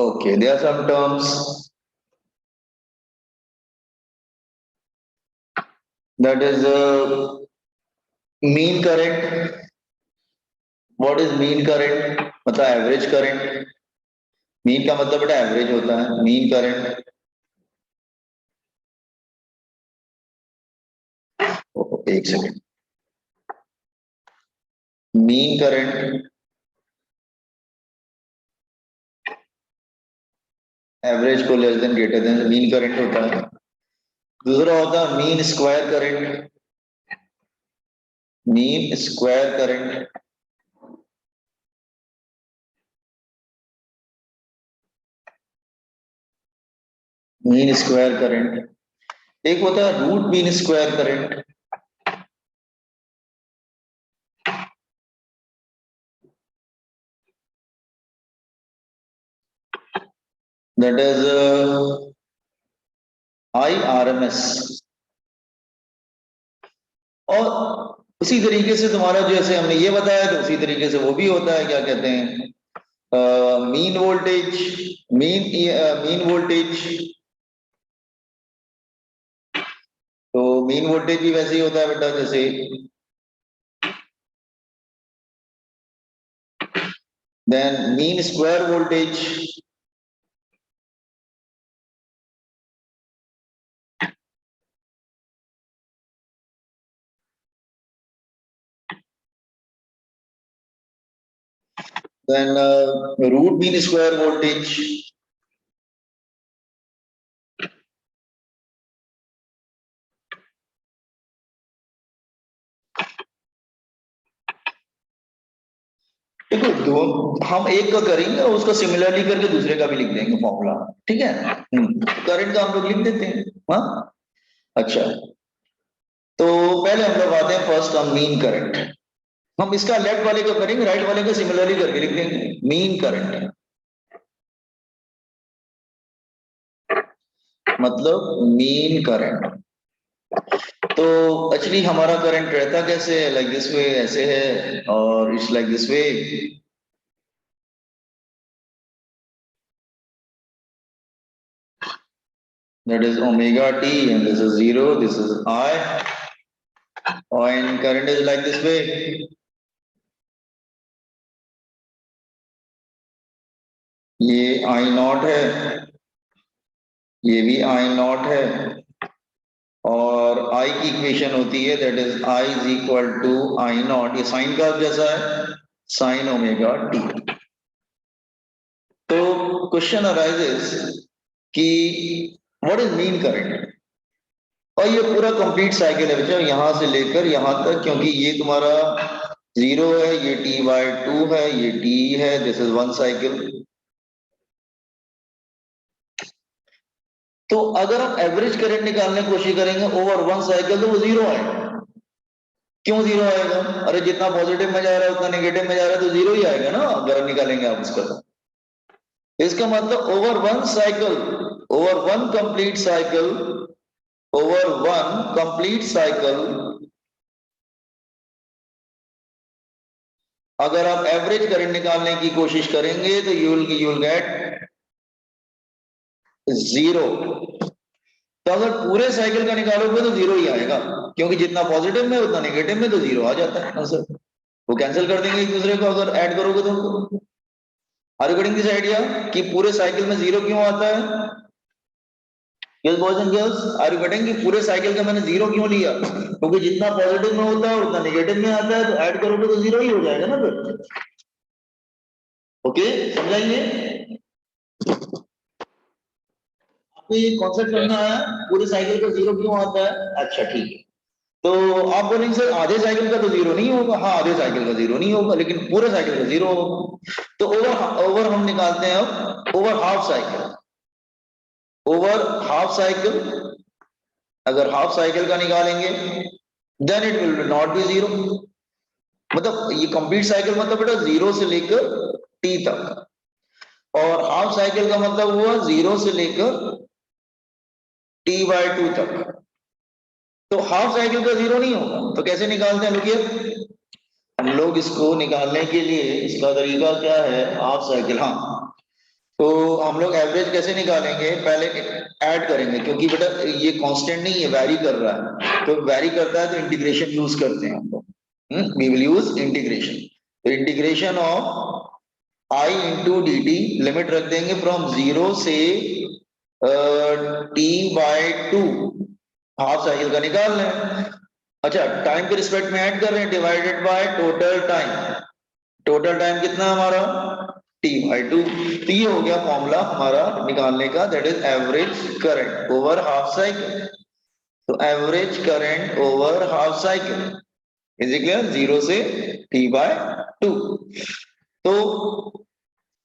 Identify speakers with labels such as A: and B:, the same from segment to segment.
A: Okay, there are some terms that is mean current. What is mean current? मतलब average current. Mean का मतलब बेटा average होता है. Mean current. एक सेकेंड. मीन करंट एवरेज को less than greater than mean current होता है. दूसरा होता है mean square current. Mean square current. Mean square current. एक होता है root mean square current. That is IRMS. और उसी तरीके से तुम्हारा जैसे हमने ये बताया तो उसी तरीके से वो भी होता है. क्या कहते हैं मीन वोल्टेज. Mean voltage. तो मीन वोल्टेज भी वैसे ही होता है बेटा जैसे then mean square voltage. then root mean square voltage. देखो दो हम एक का करेंगे और उसका सिमिलरली करके दूसरे का भी लिख देंगे फॉर्मूला. ठीक है. करंट का हम लोग लिख देते हैं. हाँ अच्छा. तो पहले हम लोग आते हैं फर्स्ट हम मीन करंट. हम इसका लेफ्ट वाले का करेंगे राइट वाले का सिमिलरली करके लिख देंगे. मीन करंट मतलब मीन करंट. तो एक्चुअली हमारा करंट रहता कैसे है लाइक दिस वे ऐसे है और it's like this way. that is omega t and this is 0, this is I, and current is like this way. ये I नॉट है, ये भी I नॉट है और I की इक्वेशन होती है that is I is equal to I naught. ये साइन का जैसा है साइन ओमेगा टी. तो क्वेश्चन अराइजेस कि व्हाट इज मीन करंट. और ये पूरा कंप्लीट साइकिल है बच्चों यहां से लेकर यहां तक क्योंकि ये तुम्हारा 0 है, ये t/2 है, ये t है. This is one cycle. तो अगर हम एवरेज करंट निकालने की कोशिश करेंगे ओवर वन साइकिल तो वो 0 आएगा. क्यों 0 आएगा? अरे जितना पॉजिटिव में जा रहा है उतना नेगेटिव में जा रहा है तो 0 ही आएगा ना अगर निकालेंगे आप उसका. इसका मतलब over one cycle, over one complete cycle, over one complete cycle अगर आप एवरेज करंट निकालने की कोशिश करेंगे तो यू विल गेट 0. तो अगर पूरे साइकिल का निकालोगे तो 0 ही आएगा क्योंकि जितना पॉजिटिव में उतना नेगेटिव में तो 0 आ जाता है आंसर. वो कैंसिल कर देंगे एक दूसरे को अगर ऐड करोगे तो. Are you getting this idea कि पूरे साइकिल में 0 क्यों आता है? Yes boys and girls, are you getting कि पूरे साइकिल का मैंने 0 क्यों लिया? क्योंकि जितना पॉजिटिव में होता है उतना नेगेटिव में आता है तो ऐड करोगे तो 0 ही हो जाएगा ना फिर. ओके समझाइए. आपको ये कॉन्सेप्ट समझ में आया पूरे साइकिल का 0 क्यों आता है? अच्छा ठीक है. तो आप बोलेंगे सर आधे साइकिल का तो 0 नहीं होगा. हाँ आधे साइकिल का 0 नहीं होगा लेकिन पूरे साइकिल का 0 होगा. तो ओवर हम निकालते हैं अब over half cycle. Over half cycle अगर हाफ साइकिल का निकालेंगे then it will not be 0. मतलब ये कंप्लीट साइकिल मतलब बेटा 0 से लेकर t तक और हाफ साइकिल का मतलब हुआ 0 से लेकर t/2 तक. तो हाफ साइकिल का 0 नहीं होगा तो कैसे निकालते हैं? देखिए हम लोग इसको निकालने के लिए इसका तरीका क्या है. हाफ साइकिल हाँ तो हम लोग एवरेज कैसे निकालेंगे, पहले ऐड करेंगे, क्योंकि बेटा ये कांस्टेंट नहीं है, वैरी कर रहा है, तो वैरी करता है तो इंटीग्रेशन यूज करते हैं हम लोग, वी विल यूज इंटीग्रेशन। तो integration of I into D T, limit रख देंगे फ्रॉम 0 से t/2, हाफ साइकिल का निकाल लें। अच्छा, टाइम के रिस्पेक्ट में ऐड कर रहे हैं, divided by total time, total time कितना है हमारा t/2। तो ये हो गया फॉर्मूला हमारा निकालने का, that is average current over half cycle. तो average current over half cycle is equal 0 से t/2। तो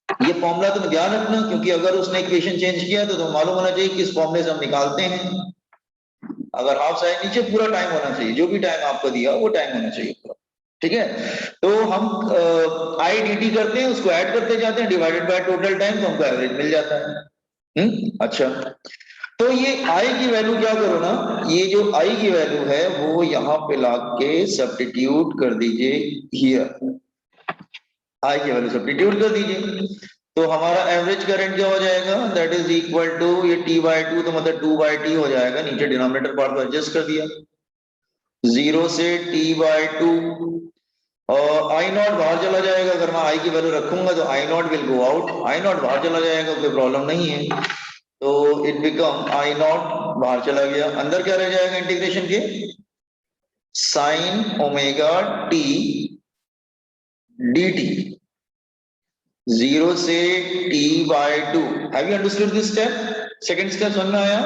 A: ये फॉर्मूला तुम ध्यान रखना, क्योंकि अगर उसने इक्वेशन चेंज किया तो मालूम होना चाहिए किस फॉर्मूले से हम निकालते हैं। अगर हाफ साइकिल नीचे पूरा टाइम होना चाहिए, जो भी टाइम आपको दिया वो टाइम होना चाहिए पूरा, ठीक है। तो हम आई डी टी करते हैं, उसको ऐड करते जाते हैं, डिवाइडेड बाय टोटल टाइम, तो हमको एवरेज मिल जाता है। अच्छा, तो ये आई की वैल्यू क्या करो ना, ये जो आई की वैल्यू है वो यहाँ पे लाके सब्स्टिट्यूट कर दीजिए हियर, आई की वैल्यू सब्स्टिट्यूट कर दीजिए, तो हमारा एवरेज करंट क्या हो जाएगा, दैट इज इक्वल टू ये t/2, तो मतलब 2/t हो जाएगा, नीचे डिनोमिनेटर पार्ट को एडजस्ट कर दिया, 0 से t/2, और आई नॉट बाहर चला जाएगा, अगर मैं आई की वैल्यू रखूंगा तो I naught will go out, I naught बाहर चला जाएगा, कोई प्रॉब्लम नहीं है, तो इट बिकम आई नॉट बाहर चला गया, अंदर क्या रह जाएगा इंटीग्रेशन के, sign omega T D T, 0 से t/2। Have you understood this step, second step समझ में आया?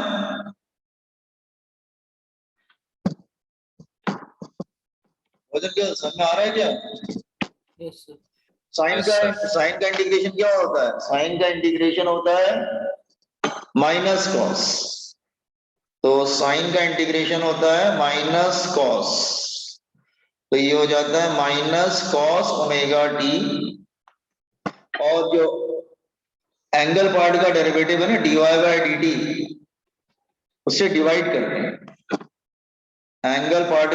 A: वजन क्या समझ में आ रहा है क्या?
B: Yes sir.
A: साइन
B: यस
A: का
B: सर।
A: साइन का इंटीग्रेशन क्या होता है, साइन का इंटीग्रेशन होता है माइनस कॉस, तो साइन का इंटीग्रेशन होता है माइनस कॉस, तो ये हो जाता है माइनस कॉस ओमेगा टी, और जो एंगल पार्ट का डेरिवेटिव है ना dy/dt, उससे डिवाइड करते हैं, एंगल पार्ट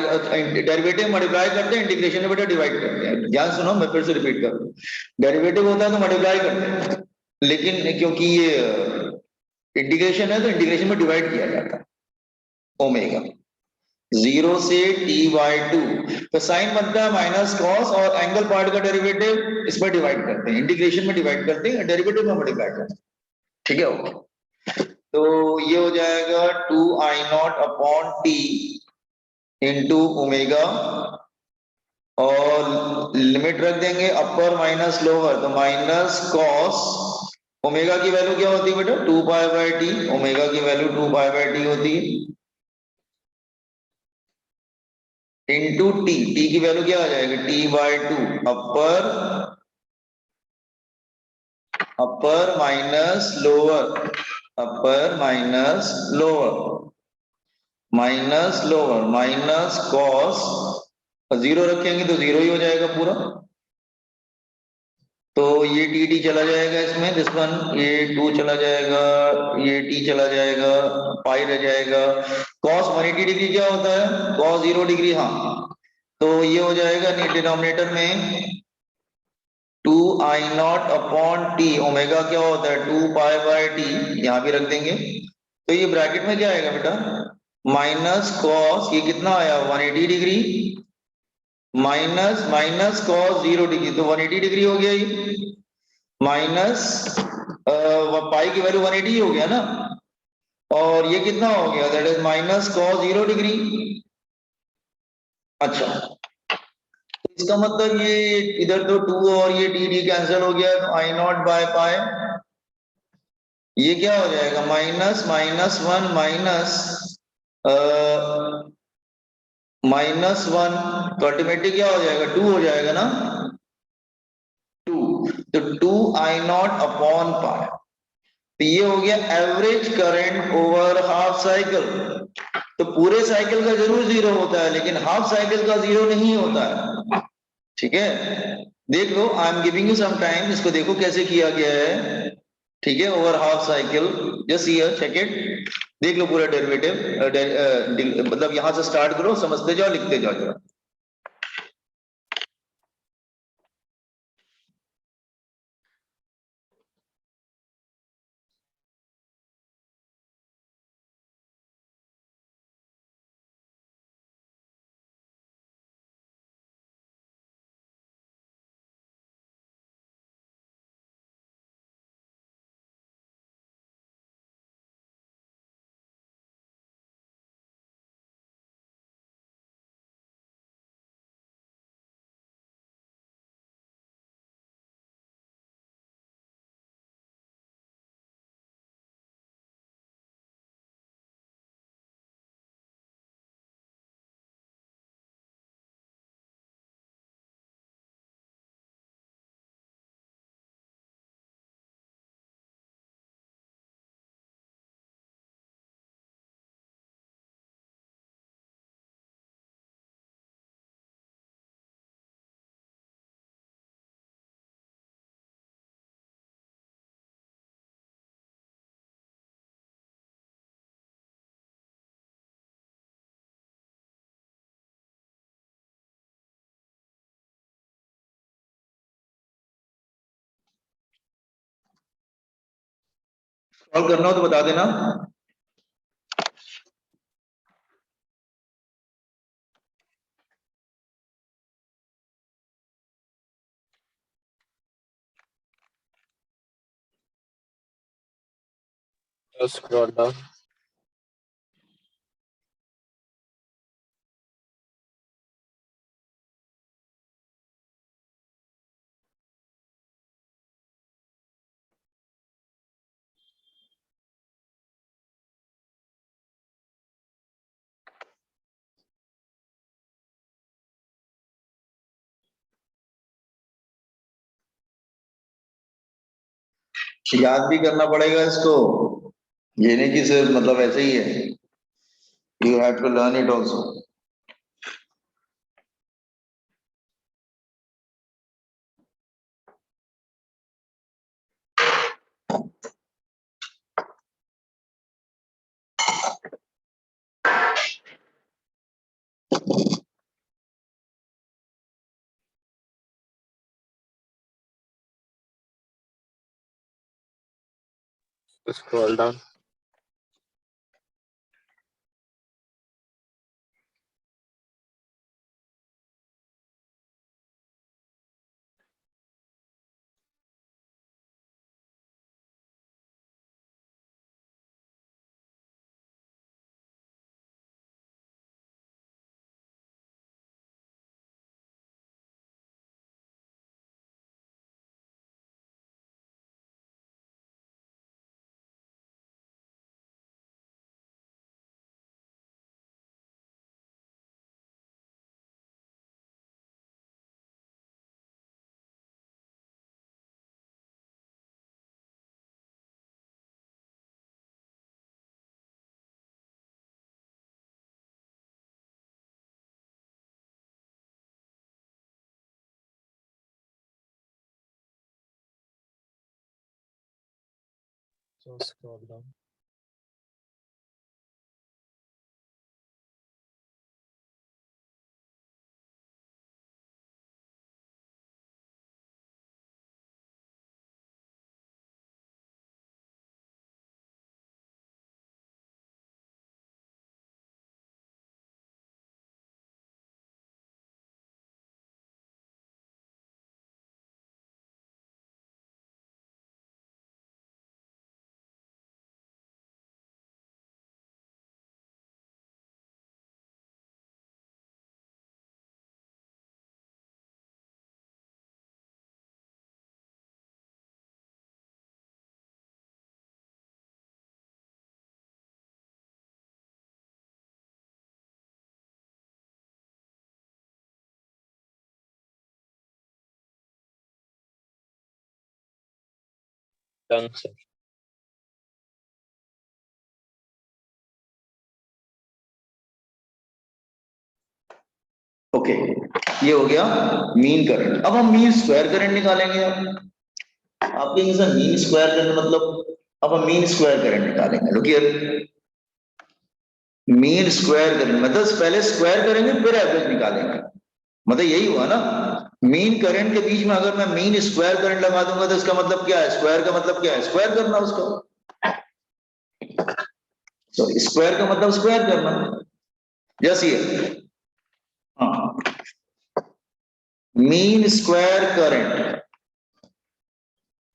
A: डेरिवेटिव मल्टीप्लाई करते हैं, इंटीग्रेशन में बेटा डिवाइड करते हैं, ध्यान सुनो मैं फिर से रिपीट कर रहा हूं, डेरिवेटिव होता है तो मल्टीप्लाई करते हैं, लेकिन क्योंकि ये इंटीग्रेशन है तो इंटीग्रेशन में डिवाइड किया जाता है, ओमेगा 0 से t/2, तो साइन बनता है माइनस कॉस, और एंगल पार्ट का डेरिवेटिव इसमें डिवाइड करते हैं, इंटीग्रेशन में डिवाइड करते हैं, डेरिवेटिव में मल्टीप्लाई करते हैं, ठीक है, ओके। तो ये हो जाएगा 2I0 upon T into omega, और लिमिट रख देंगे अपर माइनस लोअर, तो माइनस कॉस, ओमेगा की वैल्यू क्या होती है बेटा 2π/t, ओमेगा की वैल्यू 2π/t होती है, इंटू टी, टी की वैल्यू क्या आ जाएगी t/2, upper upper minus lower, upper minus lower, minus lower, minus cos, zero रखेंगे तो जीरो ही हो जाएगा पूरा, तो ये टी टी चला जाएगा इसमें, दिस वन, ये 2 चला जाएगा, ये टी चला जाएगा, पाई रह जाएगा, cos 180 डिग्री क्या होता है, cos 0 डिग्री, हाँ, तो ये हो जाएगा डिनोमिनेटर में 2I0 अपॉन टी, ओमेगा क्या होता है 2π/t, यहां भी रख देंगे, तो ये ब्रैकेट में क्या आएगा बेटा, माइनस कॉस, ये कितना आया 180 degree, minus minus cos 0 degree, तो 180 डिग्री हो गया ये, माइनस पाई की वैल्यू 180 हो गया ना, और ये कितना हो गया, that is minus cos 0 degree. अच्छा, तो इसका मतलब ये इधर तो 2 और ये डी डी कैंसिल हो गया, तो I0/पाई, ये क्या हो जाएगा माइनस माइनस 1 माइनस -1, तो अल्टीमेटली क्या हो जाएगा 2 हो जाएगा ना, 2, तो 2I0 अपॉन पाई, तो ये हो गया average current over half cycle. तो पूरे साइकिल का जरूर जीरो होता है, लेकिन हाफ साइकिल का जीरो नहीं होता है, ठीक है, देख लो, I am giving you some time, इसको देखो कैसे किया गया है, ठीक है, over half cycle, just here check it, देख लो पूरा डेरिवेटिव, मतलब यहां से स्टार्ट करो, समझते जाओ, लिखते जाओ जरा। सॉल्व करना हो तो बता देना।
C: Just scroll down.
A: याद भी करना पड़ेगा इसको, ये नहीं कि सिर्फ मतलब ऐसे ही है, you have to learn it also.
C: Just scroll down. Just scroll down. Done, sir.
A: Okay, ये हो गया मीन करंट। अब हम मीन स्क्वायर करंट निकालेंगे। आप कहेंगे सर मीन स्क्वायर करंट मतलब, अब हम मीन स्क्वायर करंट निकालेंगे। देखिए मीन स्क्वायर करंट मतलब पहले स्क्वायर करेंगे फिर एवरेज निकालेंगे, मतलब यही हुआ ना। मीन करंट के बीच में अगर मैं मीन स्क्वायर करंट लगा दूंगा तो इसका मतलब क्या है, स्क्वायर का मतलब क्या है, स्क्वायर करना उसको। तो स्क्वायर का मतलब स्क्वायर करना। यस ये हाँ, मीन स्क्वायर करंट।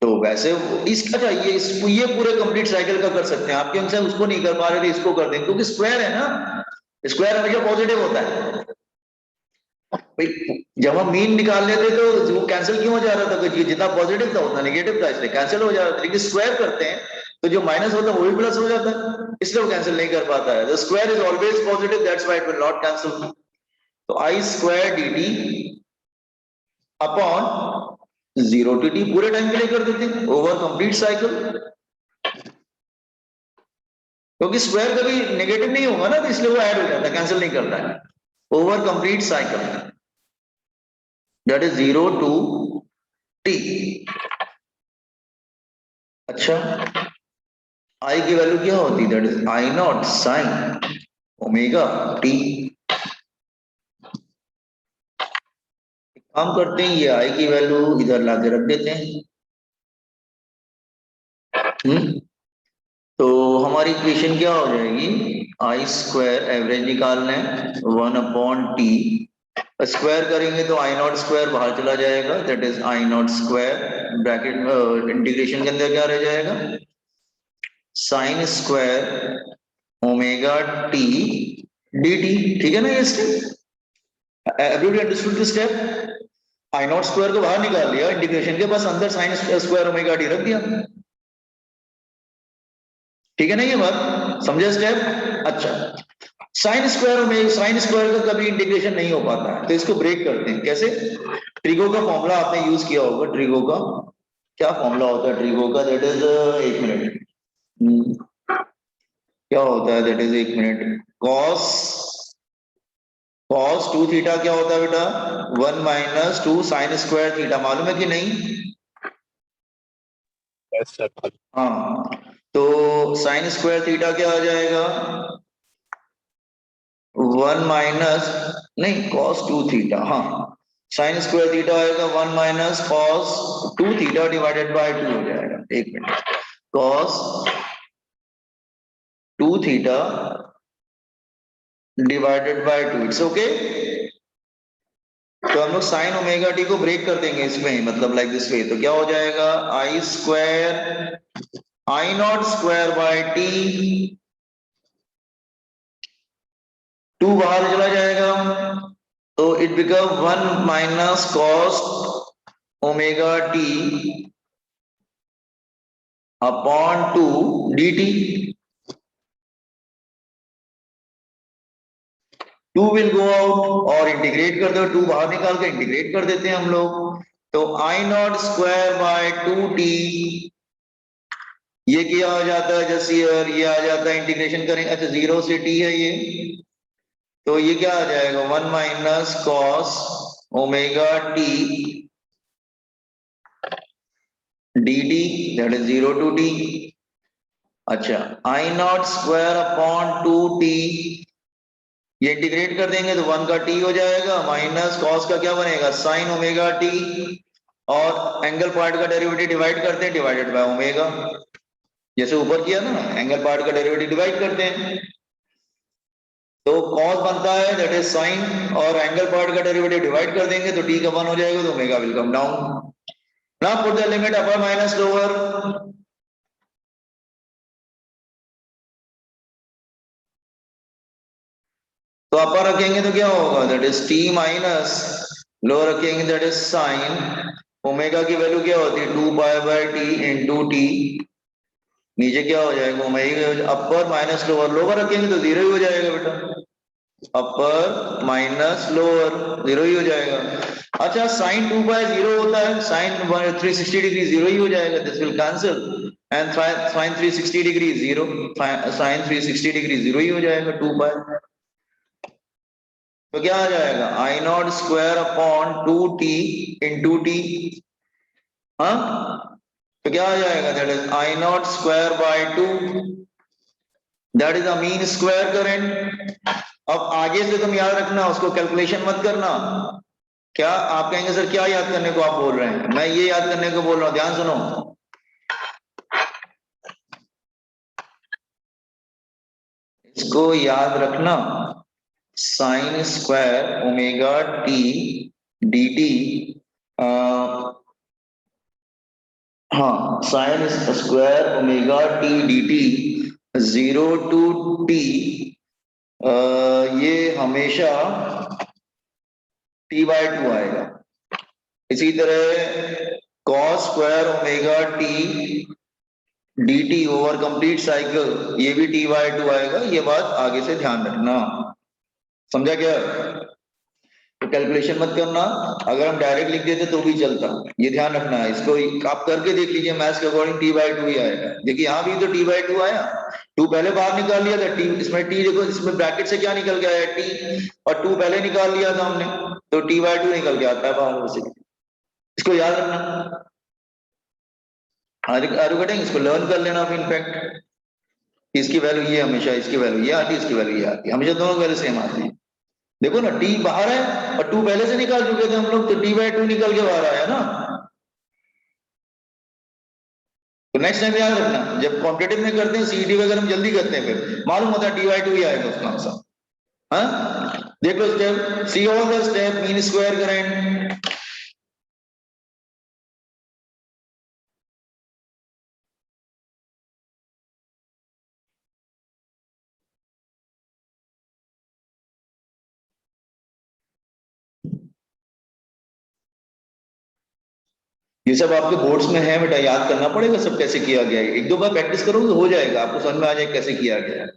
A: तो वैसे इसका चाहिए इसको, ये पूरे कंप्लीट साइकिल का कर सकते हैं। आपके अनुसार उसको नहीं कर पा रहे थे, इसको कर देंगे क्योंकि स्क्वायर है ना, स्क्वायर हमेशा पॉजिटिव होता है भाई। जब हम मीन निकाल लेते तो वो कैंसिल क्यों हो जा रहा था, क्योंकि जितना पॉजिटिव था उतना नेगेटिव था, इसलिए कैंसिल हो जा रहा था। लेकिन स्क्वायर करते हैं तो जो माइनस होता है वो भी प्लस हो जाता है, इसलिए वो कैंसिल नहीं कर पाता है। The square is always positive, that's why it will not cancel. तो I square D T upon zero T T पूरे टाइम के लिए कर देते हैं ओवर कंप्लीट साइकिल, क्योंकि स्क्वायर कभी नेगेटिव नहीं होगा ना, तो इसलिए वो ऐड हो जाता है, कैंसिल नहीं करता है। Over complete cycle that is zero to T. अच्छा, आई की वैल्यू क्या होती है, that is I naught sine omega T. काम करते हैं, ये आई की वैल्यू इधर लाके रख देते हैं। तो हमारी इक्वेशन क्या हो जाएगी, आई स्क्वायर एवरेज निकालना है 1/t, स्क्वायर करेंगे तो आई नॉट स्क्वायर बाहर चला जाएगा, that is I naught square, bracket integration के अंदर क्या रह जाएगा, sign square omega T dt। ठीक है ना ये step, everybody understood this step. I naught square को बाहर निकाल लिया इंटीग्रेशन के, बस अंदर साइन स्क्वायर ओमेगा टी रख दिया। ठीक है ना ये बात, समझे स्टेप? अच्छा, साइन स्क्वायर में साइन स्क्वायर का कभी इंटीग्रेशन नहीं हो पाता है, तो इसको ब्रेक करते हैं कैसे। ट्रिगो का फॉर्मूला आपने यूज किया होगा, ट्रिगो का क्या फॉर्मूला होता है ट्रिगो का, दैट इज, एक मिनट, क्या होता है दैट इज, एक मिनट, कॉस कॉस 2 थीटा क्या होता है बेटा, 1 माइनस 2 साइन स्क्वायर थीटा, मालूम है कि नहीं?
C: Yes, sir.
A: हाँ, तो साइन स्क्वायर थीटा क्या आ जाएगा, 1 माइनस, नहीं कॉस 2 थीटा, हाँ, साइन स्क्वायर थीटा आएगा 1 minus cos 2 theta divided by 2 हो जाएगा। एक minute, cos 2 theta divided by 2, it's okay. तो हम लोग साइन ओमेगा टी को ब्रेक कर देंगे इसमें, मतलब लाइक दिस वे, तो क्या हो जाएगा, I square I naught square by T, 2 बाहर चला जाएगा, तो it become 1 minus cos omega T upon 2 dt। 2 will go out और इंटीग्रेट कर दो, 2 बाहर निकाल के इंटीग्रेट कर देते हैं हम लोग, तो I naught square bye 2t, ये क्या हो जाता है जैसे ये आ जाता है, इंटीग्रेशन करेंगे, अच्छा 0 से t है ये, तो ये क्या आ जाएगा 1 minus cos omega T dt, that is 0 to t। अच्छा, आई नॉट स्क्वायर अपॉन 2t, ये इंटीग्रेट कर देंगे तो 1 का t हो जाएगा, माइनस कॉस का क्या बनेगा साइन ओमेगा t, और एंगल पार्ट का डेरिवेटिव डिवाइड करते हैं, डिवाइडेड बाय ओमेगा, जैसे ऊपर किया ना, एंगल पार्ट का डेरिवेटिव डिवाइड करते हैं, तो cos बनता है दैट इज साइन, और एंगल पार्ट का डेरिवेटिव डिवाइड कर देंगे तो t का 1 हो जाएगा, तो omega will come down. Now put the limit upper minus lower, तो अपर रखेंगे तो क्या होगा, that is t minus, lower रखेंगे दैट इज साइन, ओमेगा की वैल्यू क्या होती है 2 pi by t into T, नीचे क्या हो जाएगा ओमेगा, अपर माइनस लोअर, लोअर रखेंगे तो 0 ही हो जाएगा बेटा, अपर माइनस लोअर 0 ही हो जाएगा। अच्छा, साइन 2 बाय 0 होता है, साइन 360 डिग्री 0 ही हो जाएगा, this will cancel, and sine 360 degree 0, sine 360 degree 0 ही हो जाएगा 2 बाय, तो क्या आ जाएगा I naught square upon 2t into T, हाँ, तो क्या आ जाएगा that is I naught square by 2, that is a mean square current. अब आगे से तुम याद रखना, उसको कैलकुलेशन मत करना। क्या आप कहेंगे सर क्या याद करने को आप बोल रहे हैं, मैं ये याद करने को बोल रहा हूं, ध्यान सुनो, इसको याद रखना, sine square omega T D T, हाँ, sine square omega T D T 0 to t, ये हमेशा t by 2 आएगा। इसी तरह cos square omega T dt over complete cycle, ये भी t by 2 आएगा, ये बात आगे से ध्यान रखना, समझा क्या? तो कैलकुलेशन मत करना, अगर हम डायरेक्ट लिख देते तो भी चलता, ये ध्यान रखना है, इसको आप करके देख लीजिए, मैथ्स के अकॉर्डिंग t by 2 ही आएगा। देखिए यहाँ भी तो t by 2 आया, 2 पहले बाहर निकाल लिया था, t इसमें t देखो, इसमें ब्रैकेट से क्या निकल के आया t, और 2 पहले निकाल लिया था हमने, तो t by 2 निकल के आता है बाहर से, इसको याद रखना। आर यू गेटिंग, इसको लर्न कर लेना इनफैक्ट, इसकी वैल्यू ये हमेशा, इसकी वैल्यू ये आती है, इसकी वैल्यू ये आती है, हमेशा दोनों वैल्यू सेम आती है। देखो ना, t बाहर है और 2 पहले से निकाल चुके थे हम लोग, तो t by 2 निकल के बाहर आया ना, तो नेक्स्ट टाइम याद रखना, जब कॉम्पिटेटिव में करते हैं सीईटी वगैरह में जल्दी करते हैं, फिर मालूम होता है dy2 ही आएगा उसका आंसर। हाँ देख लो step, see all the step, mean square current, ये सब आपके बोर्ड्स में है बेटा, याद करना पड़ेगा सब कैसे किया गया है। एक दो बार प्रैक्टिस करोगे हो जाएगा, आपको समझ में आ जाएगा कैसे किया गया है।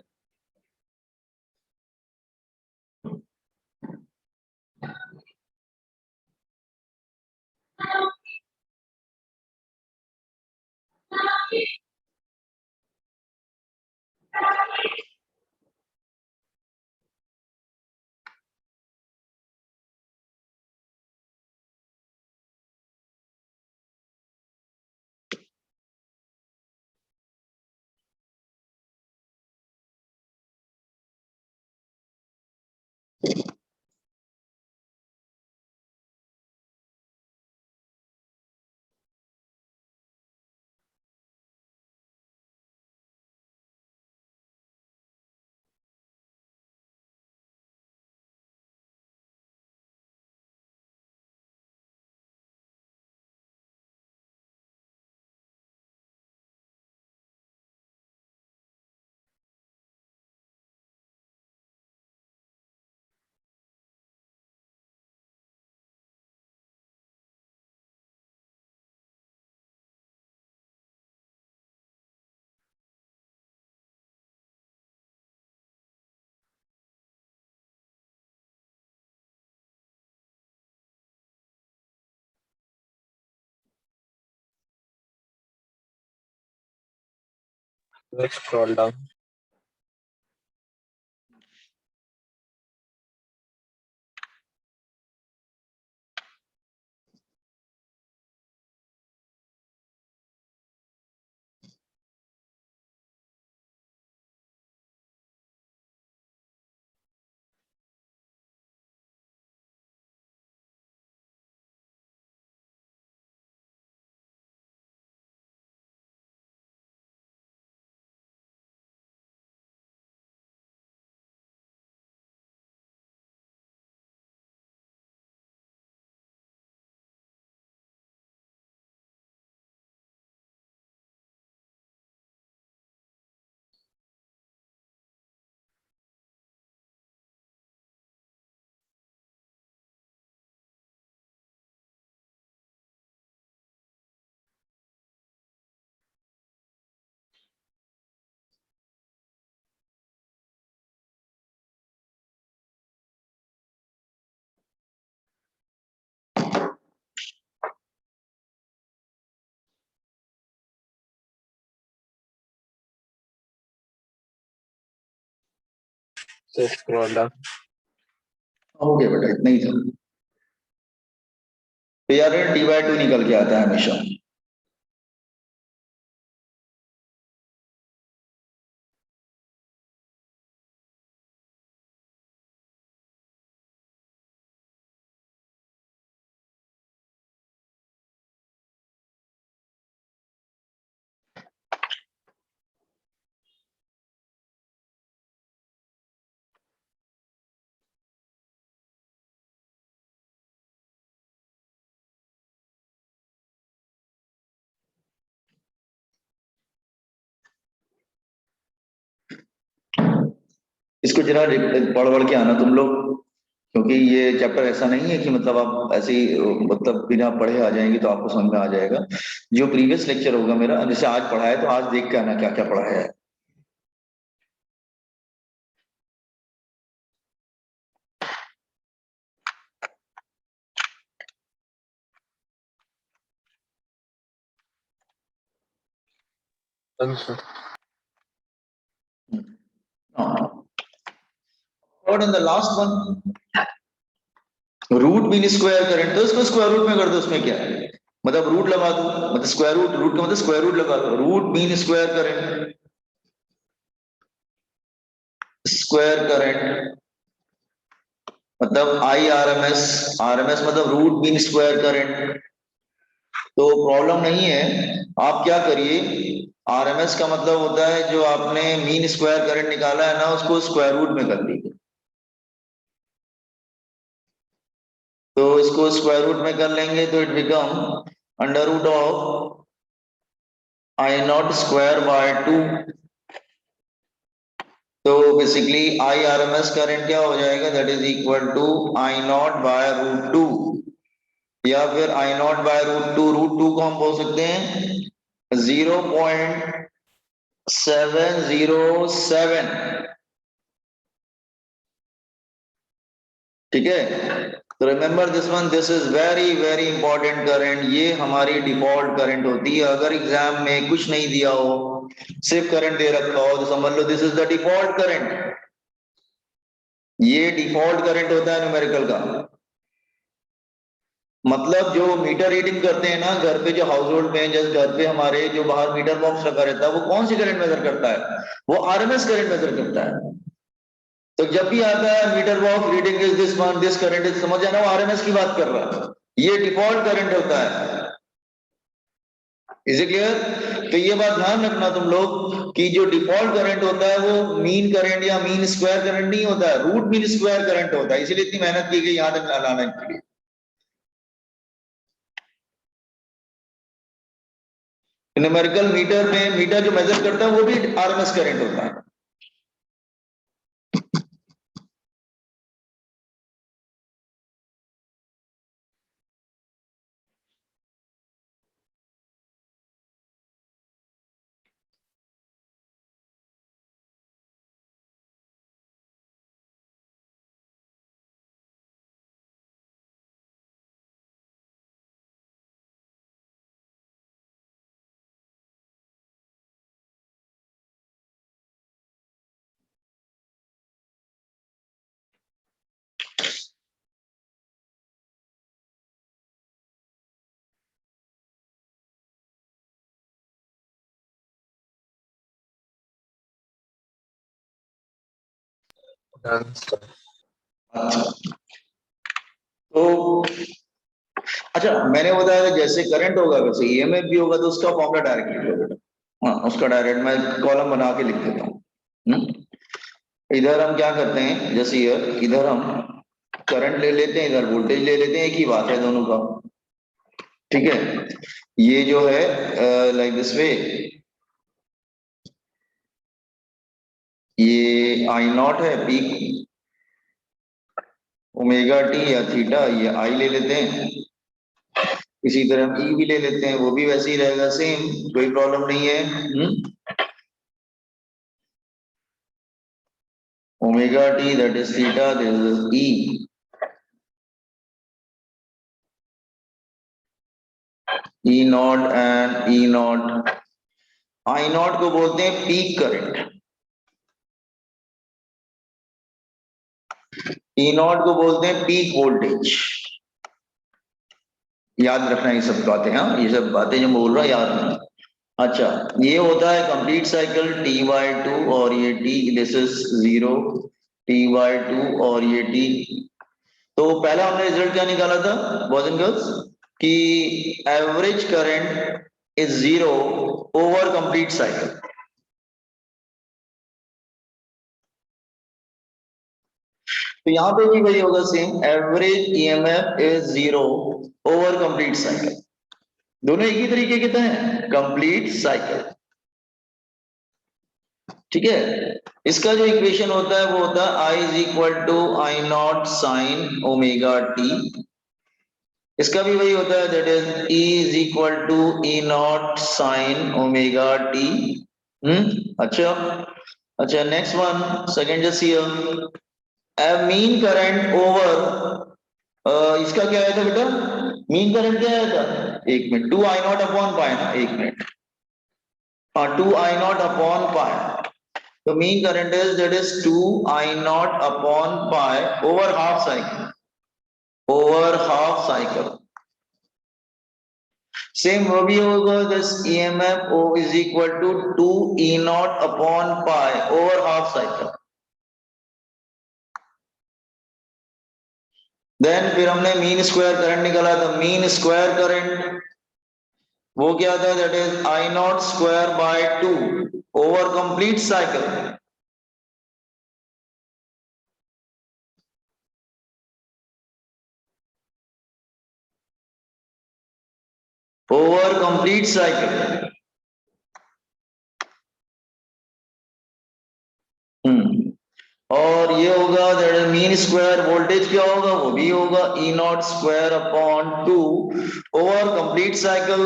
C: Let's scroll down. So scroll down.
A: हो गया बेटा, इतना ही था। तो यार dy2 निकल के आता है हमेशा। इसको जरा पढ़ पढ़ के आना तुम लोग, क्योंकि ये चैप्टर ऐसा नहीं है कि मतलब आप ऐसे ही मतलब बिना पढ़े आ जाएंगे, तो आपको समझ में आ जाएगा। जो प्रीवियस लेक्चर होगा मेरा, जैसे आज पढ़ा है तो आज देख के आना क्या क्या पढ़ा है।
C: Answer.
A: और in the last one, root mean square current, तो इसको स्क्वायर रूट में कर दो, उसमें क्या है, मतलब रूट लगा दो, मतलब स्क्वायर रूट, रूट का मतलब स्क्वायर रूट लगा दो। Root mean square current, square current मतलब I R M S, R M S मतलब रूट मीन स्क्वायर करंट। तो प्रॉब्लम नहीं है। आप क्या करिए, आरएमएस का मतलब होता है जो आपने मीन स्क्वायर करंट निकाला है ना, उसको स्क्वायर रूट में कर लीजिए। तो इसको स्क्वायर रूट में कर लेंगे तो it become under root of I naught square by 2। तो बेसिकली आई आरएमएस करंट क्या हो जाएगा, that is equal to I naught by root 2, या फिर I naught by root 2। Root 2 को हम बोल सकते हैं 0.707, ठीक है। तो remember this one, this is very very important current. ये हमारी डिफॉल्ट करंट होती है। अगर एग्जाम में कुछ नहीं दिया हो, सिर्फ करंट दे रखा हो, तो समझ लो this is the default current. ये डिफॉल्ट करंट होता है न्यूमेरिकल का। मतलब जो मीटर रीडिंग करते हैं ना घर पे, जो हाउस होल्ड में, जैसे घर पे हमारे जो बाहर मीटर बॉक्स रखा रहता है, वो कौन सी करंट मेजर करता है, वो आरएमएस करंट मेजर करता है। तो जब भी आता है meter box reading is this one, this current is, समझ जाना वो आरएमएस की बात कर रहा है। ये डिफॉल्ट करंट होता है। Is it clear? तो ये बात ध्यान रखना तुम लोग कि जो डिफॉल्ट करंट होता है वो मीन करंट या मीन स्क्वायर करंट नहीं होता है, रूट मीन स्क्वायर करंट होता है। इसीलिए इतनी मेहनत की गई यहां तक लाने के लिए। न्यूमेरिकल मीटर में मीटर जो मेजर करता है वो भी आरएमएस करंट होता है।
C: Done, sir.
A: तो अच्छा, मैंने बताया था जैसे करंट होगा वैसे ईएमएफ भी होगा, तो उसका फॉर्मूला डायरेक्ट लिख लो बेटा। हाँ, उसका डायरेक्ट मैं कॉलम बना के लिख देता हूँ। इधर हम क्या करते हैं, जैसे इधर हम करंट ले लेते हैं, इधर वोल्टेज ले लेते हैं, एक ही बात है दोनों का, ठीक है। ये जो है लाइक दिस वे, ये आई नॉट है पीक ओमेगा टी या थीटा, ये आई ले लेते हैं। इसी तरह हम ई भी ले लेते हैं, वो भी वैसे ही रहेगा, सेम, कोई प्रॉब्लम नहीं है। Omega T that is theta, this is E, E not and E not. I not को बोलते हैं पीक करंट, ई नॉट को बोलते हैं पीक वोल्टेज। याद रखना ये सब बातें, हाँ ये सब बातें जो बोल रहा याद रखना। अच्छा, ये होता है कंप्लीट साइकिल T/2, और ये T, दिस इज 0, T/2 और ये T। तो पहला हमने रिजल्ट क्या निकाला था बॉयज एंड गर्ल्स, कि average current is 0 over complete cycle. तो यहाँ पे भी वही होगा same, average EMF is 0 over complete cycle. दोनों एक ही तरीके के हैं, कंप्लीट साइकिल, ठीक है। इसका जो इक्वेशन होता है वो होता है I is equal to I naught sine omega T. इसका भी वही होता है, that is E is equal to E naught sine omega T. अच्छा, अच्छा next one, second just here, mean current over, इसका क्या आया था बेटा, मीन करंट क्या आया था, एक minute, 2 I not upon pi ना, एक मिनट, हाँ 2 आई नॉट अपॉन पाई। तो mean current is, that is 2 I naught upon pi over half cycle, over half cycle। Same वो भी होगा, this EMF O is equal to 2 E naught upon pi over half cycle। Then फिर हमने mean square current निकाला था, mean square current वो क्या था, that is I naught square by 2 over complete cycle. Over complete cycle. और ये होगा that is mean square voltage क्या होगा, वो भी होगा E naught square upon 2 over complete cycle.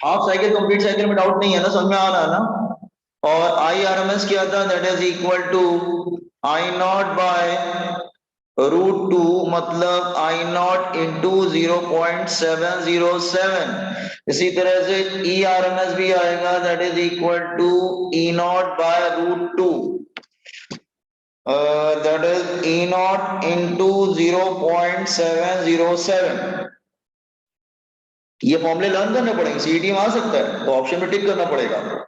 A: Half cycle complete cycle में डाउट नहीं है ना, समझ में आ रहा है ना। और आई आर एम एस क्या था, that is equal to I naught by √2 मतलब आई नॉट इंटू 0.707। इसी तरह से ई आर एम एस भी आएगा, that is equal to E naught by √2 that is E naught into 0.707। ये फॉर्मूले लर्न करने पड़ेंगे, सीईटी में आ सकता है तो ऑप्शन में टिक करना पड़ेगा।